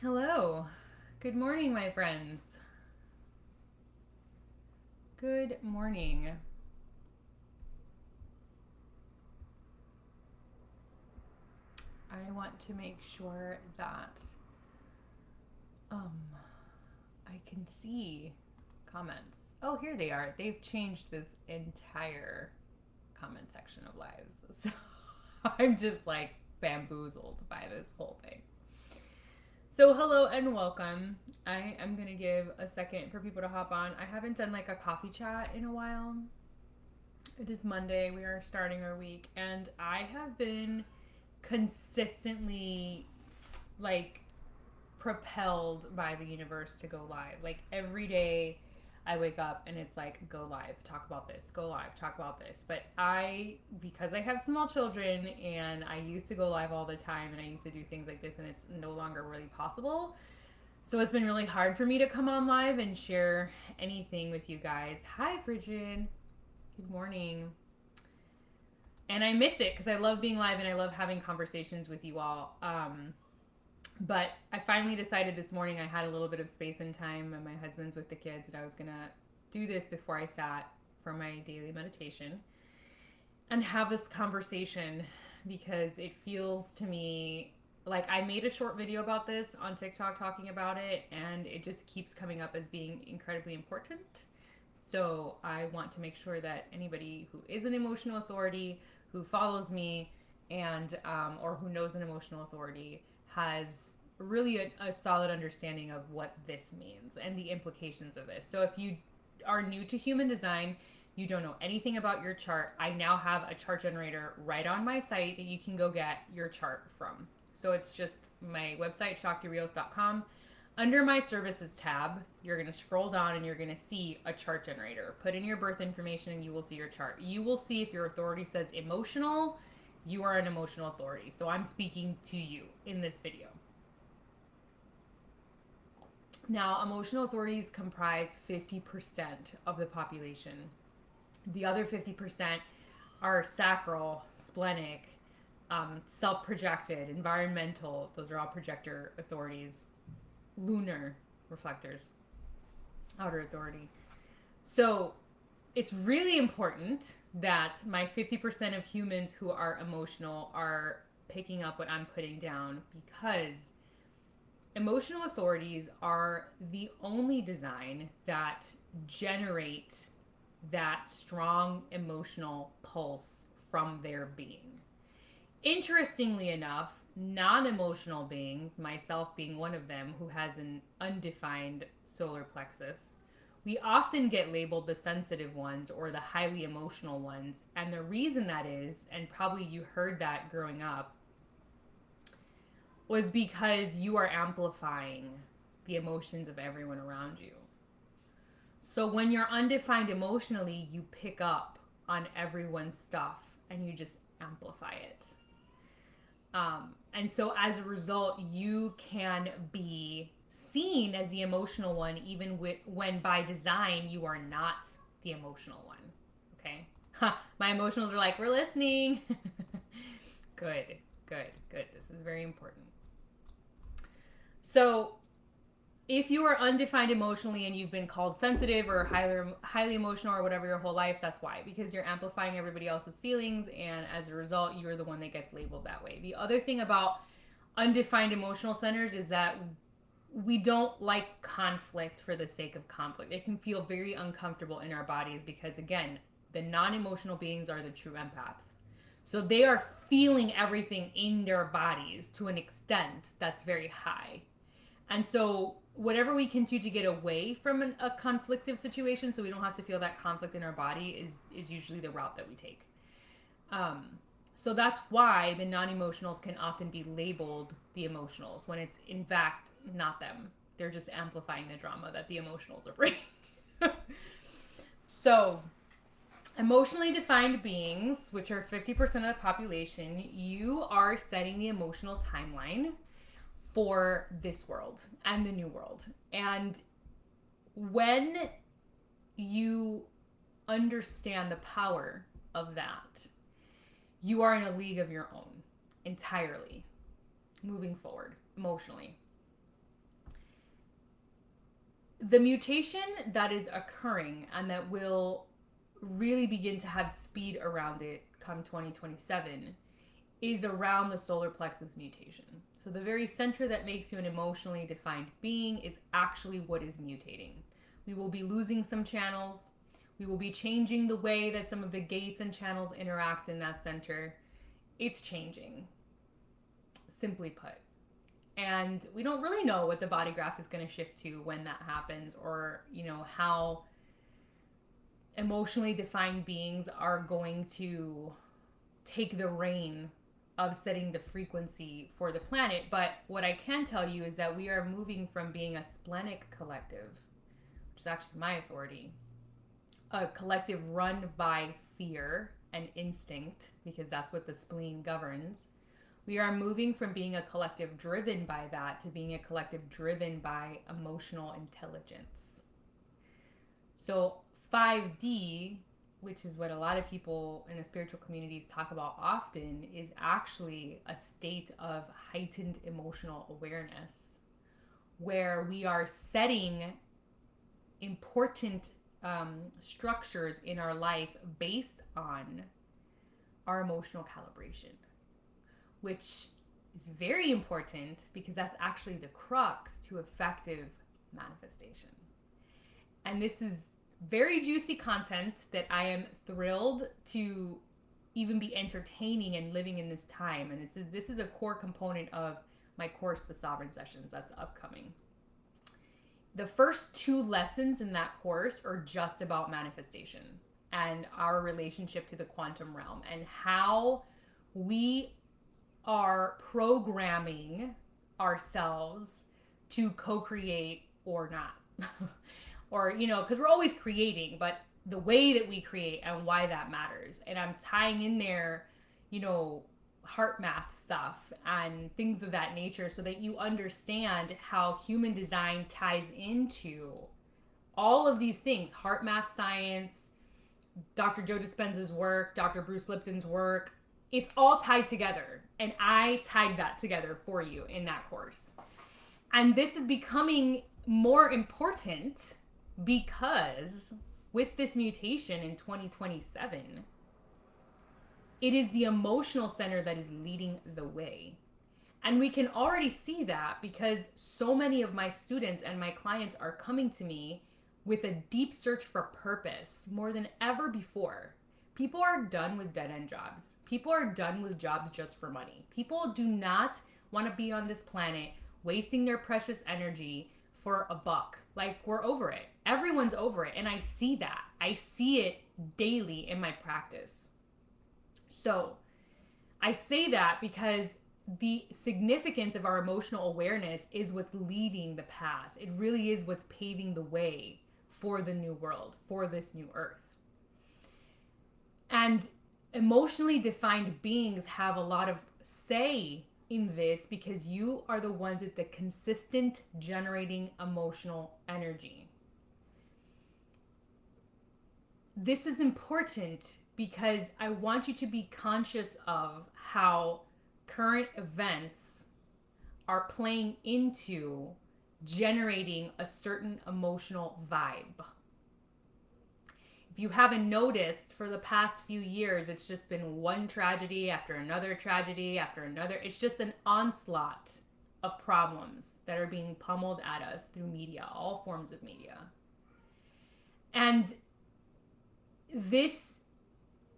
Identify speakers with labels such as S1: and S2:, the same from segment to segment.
S1: Hello. Good morning, my friends. Good morning. I want to make sure that I can see comments. Oh, here they are. They've changed this entire comment section of lives. So I'm just like bamboozled by this whole thing. So hello and welcome. I am going to give a second for people to hop on. I haven't done like a coffee chat in a while. It is Monday. We are starting our week, and I have been consistently like propelled by the universe to go live. Like every day I wake up and it's like, go live, talk about this, go live, talk about this. But because I have small children and I used to go live all the time and I used to do things like this, and it's no longer really possible. So it's been really hard for me to come on live and share anything with you guys. Hi, Bridget. Good morning. And I miss it because I love being live and I love having conversations with you all. But I finally decided this morning I had a little bit of space and time, and my husband's with the kids, and I was going to do this before I sat for my daily meditation and have this conversation, because it feels to me like I made a short video about this on TikTok talking about it, and it just keeps coming up as being incredibly important. So I want to make sure that anybody who is an emotional authority, who follows me, and or who knows an emotional authority has really a solid understanding of what this means and the implications of this. So if you are new to human design, you don't know anything about your chart, I now have a chart generator right on my site that you can go get your chart from. So it's just my website, shaktireels.com. Under my services tab, you're going to scroll down and you're going to see a chart generator. Put in your birth information and you will see your chart. You will see if your authority says emotional, you are an emotional authority. So I'm speaking to you in this video. Now, emotional authorities comprise 50% of the population. The other 50% are sacral, splenic, self-projected, environmental. Those are all projector authorities. Lunar reflectors, outer authority. So it's really important that my 50% of humans who are emotional are picking up what I'm putting down, because emotional authorities are the only design that generate that strong emotional pulse from their being. Interestingly enough, non-emotional beings, myself being one of them, who has an undefined solar plexus, we often get labeled the sensitive ones or the highly emotional ones. And the reason that is, and probably you heard that growing up, was because you are amplifying the emotions of everyone around you. So when you're undefined emotionally, you pick up on everyone's stuff and you just amplify it. And so as a result, you can be seen as the emotional one, even when by design you are not the emotional one. Okay? My emotionals are like, we're listening. Good. This is very important. So if you are undefined emotionally and you've been called sensitive or highly emotional or whatever your whole life, that's why. Because you're amplifying everybody else's feelings, and as a result, you're the one that gets labeled that way. The other thing about undefined emotional centers is that we don't like conflict for the sake of conflict. It can feel very uncomfortable in our bodies because, again, the non-emotional beings are the true empaths. So they are feeling everything in their bodies to an extent that's very high. And so whatever we can do to get away from a conflictive situation so we don't have to feel that conflict in our body is usually the route that we take. So that's why the non-emotionals can often be labeled the emotionals when it's in fact not them. They're just amplifying the drama that the emotionals are bringing. So emotionally defined beings, which are 50% of the population, you are setting the emotional timeline for this world and the new world. And when you understand the power of that, you are in a league of your own entirely moving forward emotionally. The mutation that is occurring and that will really begin to have speed around it come 2027 is around the solar plexus mutation. So the very center that makes you an emotionally defined being is actually what is mutating. We will be losing some channels. We will be changing the way that some of the gates and channels interact in that center. It's changing, simply put. And we don't really know what the body graph is going to shift to when that happens, or, how emotionally defined beings are going to take the reign of setting the frequency for the planet. But what I can tell you is that we are moving from being a splenic collective, which is actually my authority, a collective run by fear and instinct, because that's what the spleen governs. We are moving from being a collective driven by that to being a collective driven by emotional intelligence. So 5D, which is what a lot of people in the spiritual communities talk about often, is actually a state of heightened emotional awareness where we are setting important structures in our life based on our emotional calibration, which is very important because that's actually the crux to effective manifestation. And this is very juicy content that I am thrilled to even be entertaining and living in this time. And this is a core component of my course, The Sovereign Sessions, that's upcoming. The first 2 lessons in that course are just about manifestation and our relationship to the quantum realm and how we are programming ourselves to co-create or not. Or, because we're always creating, but the way that we create and why that matters. And I'm tying in there, heart math stuff and things of that nature so that you understand how human design ties into all of these things. Heart math science, Dr. Joe Dispenza's work, Dr. Bruce Lipton's work. It's all tied together. And I tied that together for you in that course. And this is becoming more important because with this mutation in 2027, it is the emotional center that is leading the way. And we can already see that because so many of my students and my clients are coming to me with a deep search for purpose more than ever before. People are done with dead-end jobs. People are done with jobs just for money. People do not want to be on this planet wasting their precious energy for a buck. Like, we're over it. Everyone's over it. And I see that. I see it daily in my practice. So I say that because the significance of our emotional awareness is what's leading the path. It really is what's paving the way for the new world, for this new earth. And emotionally defined beings have a lot of say in this because you are the ones with the consistent generating emotional energy. This is important because I want you to be conscious of how current events are playing into generating a certain emotional vibe. If you haven't noticed, for the past few years, it's just been one tragedy after another tragedy after another. It's just an onslaught of problems that are being pummeled at us through media, all forms of media. And this,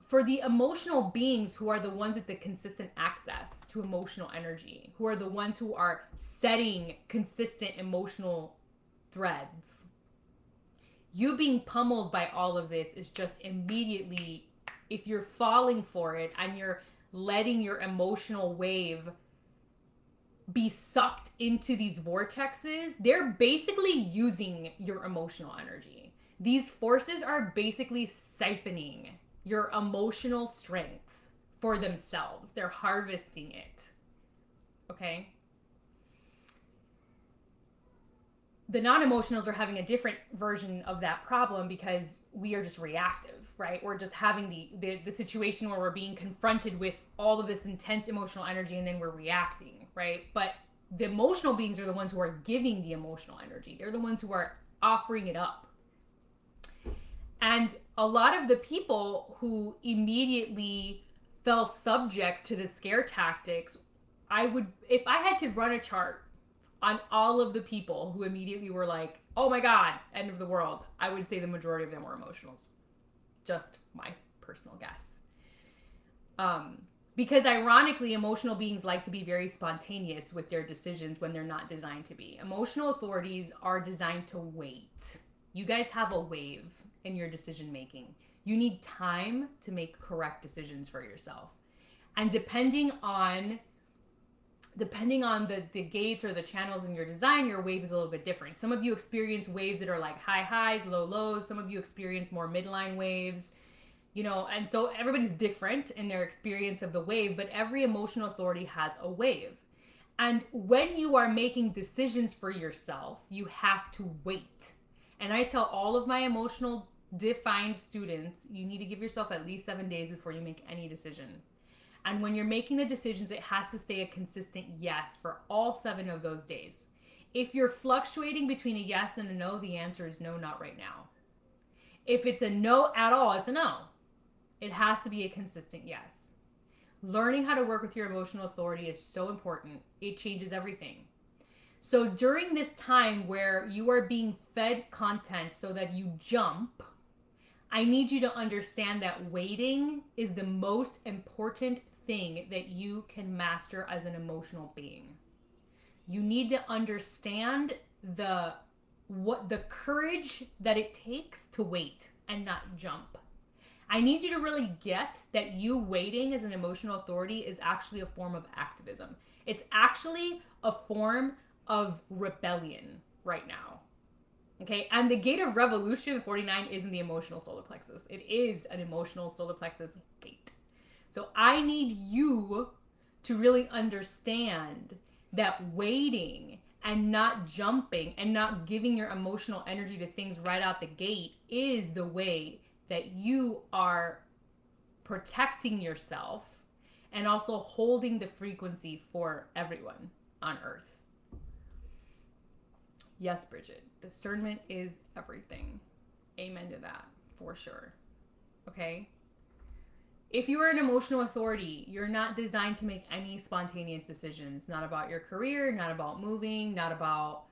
S1: for the emotional beings who are the ones with the consistent access to emotional energy, who are the ones who are setting consistent emotional threads, you being pummeled by all of this is just immediately, if you're falling for it and you're letting your emotional wave be sucked into these vortexes, they're basically using your emotional energy. These forces are basically siphoning your emotional strength for themselves. They're harvesting it. Okay? The non-emotionals are having a different version of that problem because we are just reactive, right? We're just having the situation where we're being confronted with all of this intense emotional energy and then we're reacting, right? But the emotional beings are the ones who are giving the emotional energy. They're the ones who are offering it up. And a lot of the people who immediately fell subject to the scare tactics, if I had to run a chart on all of the people who immediately were like, oh my God, end of the world, I would say the majority of them were emotionals. Just my personal guess. Because ironically, emotional beings like to be very spontaneous with their decisions when they're not designed to be. Emotional authorities are designed to wait. You guys have a wave in your decision making. You need time to make correct decisions for yourself. And depending on the gates or the channels in your design, your wave is a little bit different. Some of you experience waves that are like high highs, low lows. Some of you experience more midline waves. You know, and so everybody's different in their experience of the wave, but every emotional authority has a wave. And when you are making decisions for yourself, you have to wait. And I tell all of my emotional defined students, you need to give yourself at least 7 days before you make any decision. And when you're making the decisions, it has to stay a consistent yes for all 7 of those days. If you're fluctuating between a yes and a no, the answer is no, not right now. If it's a no at all, it's a no. It has to be a consistent yes. Learning how to work with your emotional authority is so important. It changes everything. So during this time where you are being fed content so that you jump, I need you to understand that waiting is the most important thing that you can master as an emotional being. You need to understand the courage that it takes to wait and not jump. I need you to really get that you waiting as an emotional authority is actually a form of activism. It's actually a form of rebellion right now. Okay, and the gate of revolution, 49, isn't the emotional solar plexus. It is an emotional solar plexus gate. So I need you to really understand that waiting and not jumping and not giving your emotional energy to things right out the gate is the way that you are protecting yourself and also holding the frequency for everyone on Earth. Yes, Bridget, discernment is everything. Amen to that, for sure. Okay? If you are an emotional authority, you're not designed to make any spontaneous decisions. Not about your career, not about moving, not about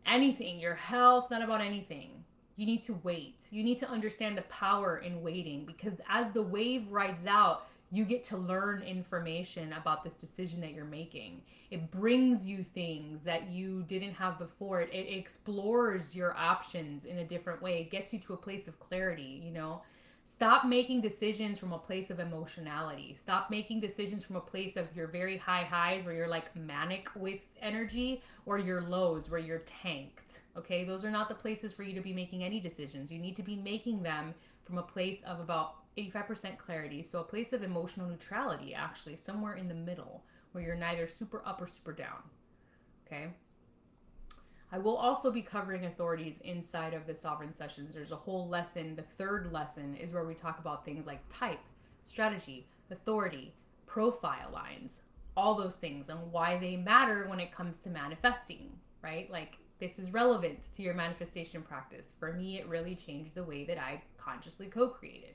S1: anything, your health, not about anything. You need to wait. You need to understand the power in waiting, because as the wave rides out, you get to learn information about this decision that you're making. It brings you things that you didn't have before. It explores your options in a different way. It gets you to a place of clarity, you know? Stop making decisions from a place of emotionality. Stop making decisions from a place of your very high highs where you're like manic with energy, or your lows where you're tanked. Okay, those are not the places for you to be making any decisions. You need to be making them from a place of about 85% clarity. So a place of emotional neutrality, actually, somewhere in the middle where you're neither super up or super down. Okay. I will also be covering authorities inside of the Sovereign Sessions. There's a whole lesson. The third lesson is where we talk about things like type, strategy, authority, profile lines, all those things, and why they matter when it comes to manifesting, right? Like, this is relevant to your manifestation practice. For me, it really changed the way that I consciously co-created.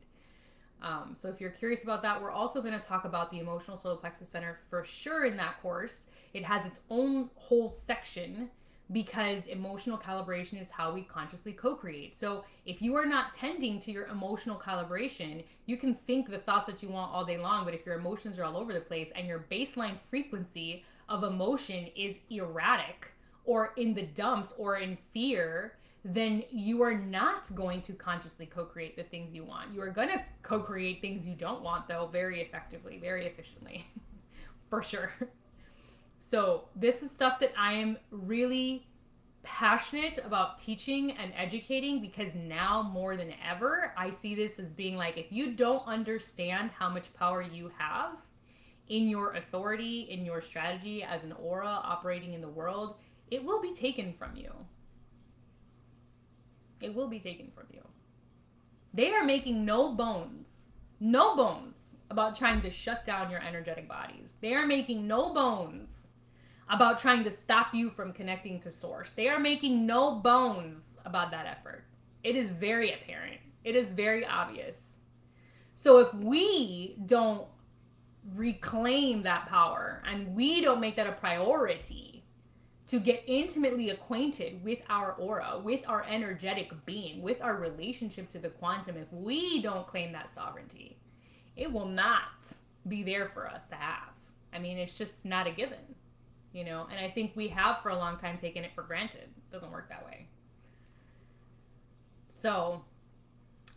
S1: So if you're curious about that, we're also going to talk about the Emotional Solar Plexus Center for sure in that course. It has its own whole section, because emotional calibration is how we consciously co-create. So if you are not tending to your emotional calibration, you can think the thoughts that you want all day long, but if your emotions are all over the place and your baseline frequency of emotion is erratic or in the dumps or in fear, then you are not going to consciously co-create the things you want. You are going to co-create things you don't want, though, very effectively, very efficiently, for sure. So this is stuff that I am really passionate about teaching and educating, because now more than ever, I see this as being like, if you don't understand how much power you have in your authority, in your strategy as an aura operating in the world, it will be taken from you. It will be taken from you. They are making no bones about trying to shut down your energetic bodies. They are making no bones about trying to stop you from connecting to source. They are making no bones about that effort. It is very apparent. It is very obvious. So if we don't reclaim that power and we don't make that a priority to get intimately acquainted with our aura, with our energetic being, with our relationship to the quantum, if we don't claim that sovereignty, it will not be there for us to have. I mean, it's just not a given, you know? And I think we have for a long time taken it for granted. It doesn't work that way. So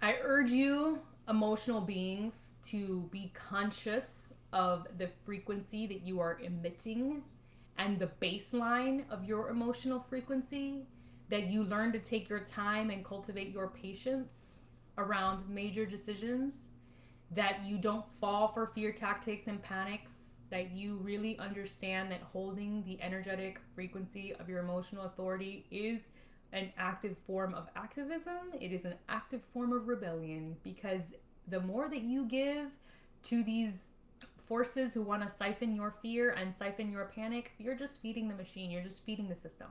S1: I urge you, emotional beings, to be conscious of the frequency that you are emitting and the baseline of your emotional frequency, that you learn to take your time and cultivate your patience around major decisions, that you don't fall for fear tactics and panics, that you really understand that holding the energetic frequency of your emotional authority is an active form of activism. It is an active form of rebellion, because the more that you give to these forces who want to siphon your fear and siphon your panic, you're just feeding the machine. You're just feeding the system,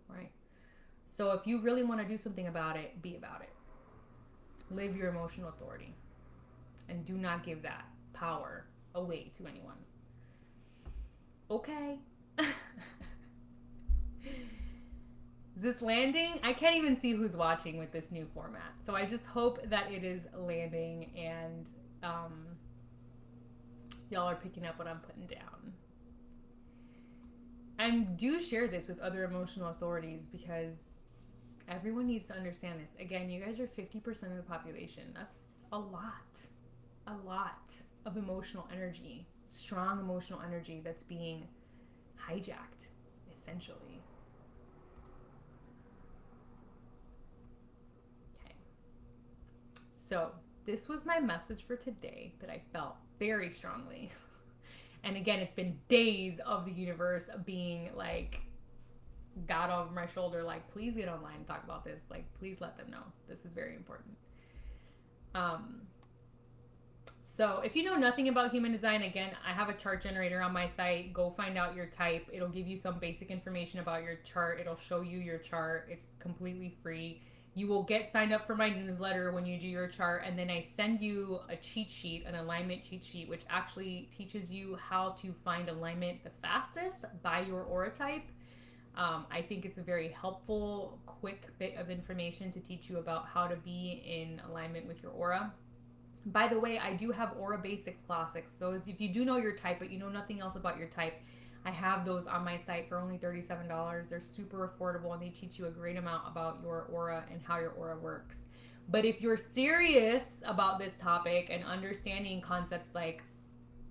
S1: right? So if you really want to do something about it, be about it. Live your emotional authority and do not give that power away to anyone. Okay. Is this landing? I can't even see who's watching with this new format. So I just hope that it is landing and y'all are picking up what I'm putting down. And do share this with other emotional authorities, because everyone needs to understand this. Again, you guys are 50% of the population. That's a lot of emotional energy, strong emotional energy that's being hijacked, essentially. Okay. So this was my message for today that I felt very strongly. And again, it's been days of the universe being like, got over my shoulder, like, please get online and talk about this. Like, please let them know. This is very important. So if you know nothing about human design, again, I have a chart generator on my site. Go find out your type. It'll give you some basic information about your chart. It'll show you your chart. It's completely free. You will get signed up for my newsletter when you do your chart, and then I send you a cheat sheet, an alignment cheat sheet, which actually teaches you how to find alignment the fastest by your aura type. I think it's a very helpful, quick bit of information to teach you about how to be in alignment with your aura. By the way, I do have Aura Basics Classics. So if you do know your type, but you know nothing else about your type, I have those on my site for only $37. They're super affordable, and they teach you a great amount about your aura and how your aura works. But if you're serious about this topic and understanding concepts like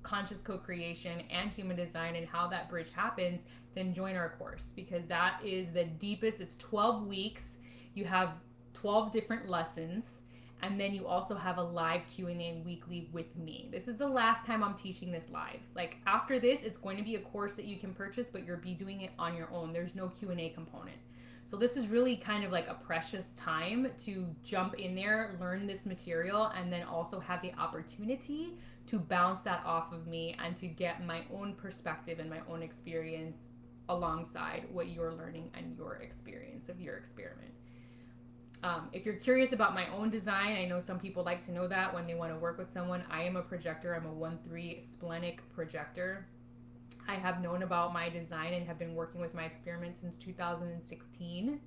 S1: conscious co-creation and human design and how that bridge happens, then join our course, because that is the deepest. It's 12 weeks. You have 12 different lessons. And then you also have a live Q&A weekly with me. This is the last time I'm teaching this live. Like, after this, it's going to be a course that you can purchase, but you'll be doing it on your own. There's no Q&A component. So this is really kind of like a precious time to jump in there, learn this material, and then also have the opportunity to bounce that off of me and to get my own perspective and my own experience alongside what you're learning and your experience of your experiment. If you're curious about my own design, I know some people like to know that when they want to work with someone. I am a projector. I'm a 1-3 splenic projector. I have known about my design and have been working with my experiment since 2016.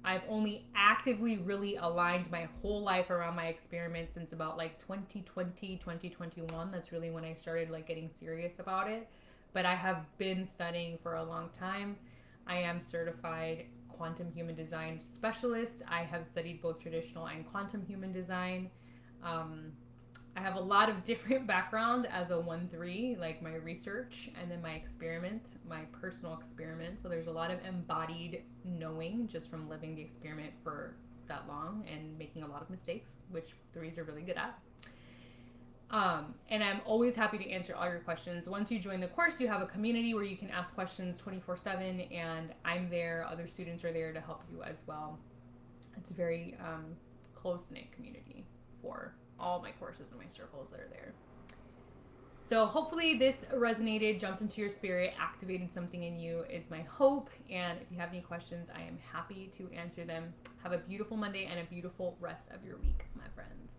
S1: I've only actively really aligned my whole life around my experiment since about like 2020, 2021. That's really when I started like getting serious about it. But I have been studying for a long time. I am certified quantum human design specialist. I have studied both traditional and quantum human design. I have a lot of different background as a 1-3, like my research and then my experiment, my personal experiment. So there's a lot of embodied knowing just from living the experiment for that long and making a lot of mistakes, which 3s are really good at. And I'm always happy to answer all your questions. Once you join the course, you have a community where you can ask questions 24/7, and I'm there. Other students are there to help you as well. It's a very close-knit community for all my courses and my circles that are there. So hopefully this resonated, jumped into your spirit, activated something in you is my hope. And if you have any questions, I am happy to answer them. Have a beautiful Monday and a beautiful rest of your week, my friends.